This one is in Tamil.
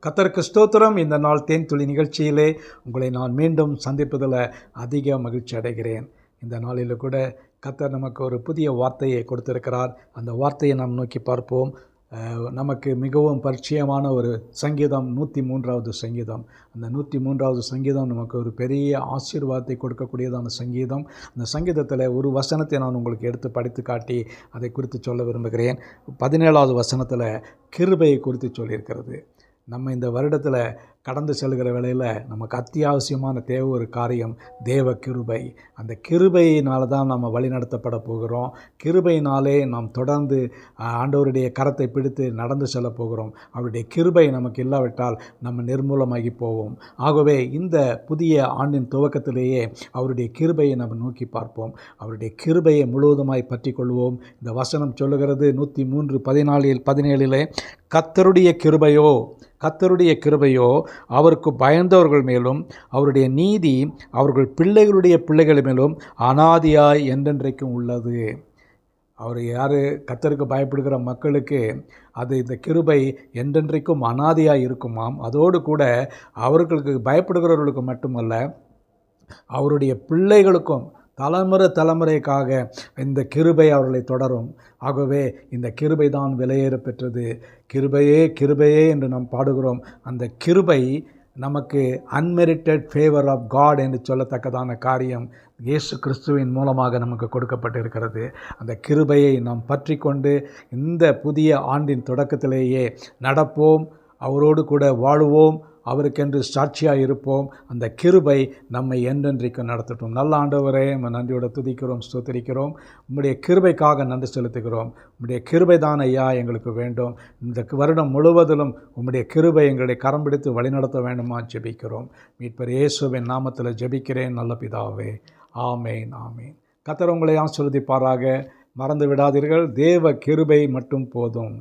கர்த்தருக்கு ஸ்தோத்திரம். இந்த நாள் தேன்துளி நிகழ்ச்சியிலே உங்களை நான் மீண்டும் சந்திப்பதில் அதிக மகிழ்ச்சி அடைகிறேன். இந்த நாளில் கூட கர்த்தர் நமக்கு ஒரு புதிய வார்த்தையை கொடுத்திருக்கிறார். அந்த வார்த்தையை நாம் நோக்கி பார்ப்போம். நமக்கு மிகவும் பரிச்சயமான ஒரு சங்கீதம் 103வது சங்கீதம். அந்த 103வது சங்கீதம் நமக்கு ஒரு பெரிய ஆசீர்வாதத்தை கொடுக்கக்கூடியதான சங்கீதம். அந்த சங்கீதத்தில் ஒரு வசனத்தை நான் உங்களுக்கு எடுத்து படித்து காட்டி அதை குறித்து சொல்ல விரும்புகிறேன். 17வது வசனத்தில் கிருபையை குறித்து சொல்லியிருக்கிறது. நம்ம இந்த வருடத்தில் கடந்து செல்கிற வேளையில் நமக்கு அத்தியாவசியமான தேவை ஒரு காரியம் தேவ கிருபை. அந்த கிருபையினால் தான் நம்ம வழி நடத்தப்பட போகிறோம். கிருபையினாலே நாம் தொடர்ந்து ஆண்டவருடைய கரத்தை பிடித்து நடந்து செல்ல போகிறோம். அவருடைய கிருபை நமக்கு இல்லாவிட்டால் நம்ம நிர்மூலமாகி போவோம். ஆகவே இந்த புதிய ஆண்டின் துவக்கத்திலேயே அவருடைய கிருபையை நம்ம நோக்கி பார்ப்போம். அவருடைய கிருபையை முழுவதுமாய் பற்றி கொள்வோம். இந்த வசனம் சொல்லுகிறது 103:14-17 கர்த்தருடைய கிருபையோ அவருக்கு பயந்தவர்கள் மேலும் அவருடைய நீதி அவர்கள் பிள்ளைகளுடைய பிள்ளைகள் மேலும் அனாதியாய் என்றென்றைக்கும் உள்ளது. அவர் யார்? கர்த்தருக்கு பயப்படுகிற மக்களுக்கு அது இந்த கிருபை என்றென்றைக்கும் அனாதியாய் இருக்குமாம். அதோடு கூட அவர்களுக்கு பயப்படுகிறவர்களுக்கு மட்டுமல்ல, அவருடைய பிள்ளைகளுக்கும் தலைமுறைக்காக இந்த கிருபை அவர்களை தொடரும். ஆகவே இந்த கிருபை தான் விலையேற பெற்றது. கிருபையே என்று நாம் பாடுகிறோம். அந்த கிருபை நமக்கு அன்மெரிட்டட் ஃபேவர் ஆஃப் காட் என்று சொல்லத்தக்கதான காரியம் இயேசு கிறிஸ்துவின் மூலமாக நமக்கு கொடுக்கப்பட்டிருக்கிறது. அந்த கிருபையை நாம் பற்றி கொண்டு இந்த புதிய ஆண்டின் தொடக்கத்திலேயே நடப்போம். அவரோடு கூட வாழுவோம். அவருக்கென்று சாட்சியாக இருப்போம். அந்த கிருபை நம்மை என்றென்றைக்கும் நடத்தட்டும். நல்ல ஆண்டவரே, நம்ம நன்றியோடு துதிக்கிறோம், ஸ்தோத்திரிக்கிறோம். உம்முடைய கிருபைக்காக நன்றி செலுத்துகிறோம். உம்முடைய கிருபை தான் ஐயா எங்களுக்கு வேண்டும். இந்த வருடம் முழுவதிலும் உம்முடைய கிருபை எங்களை கரம் பிடித்து வழிநடத்த வேண்டுமா ஜெபிக்கிறோம். மீட்பர் இயேசுவின் நாமத்தில் ஜெபிக்கிறேன் நல்ல பிதாவே. ஆமேன், ஆமேன். கர்த்தர் உங்களை ஆசீர்வதிப்பாராக. மறந்து விடாதீர்கள், தேவ கிருபை மட்டும் போதும்.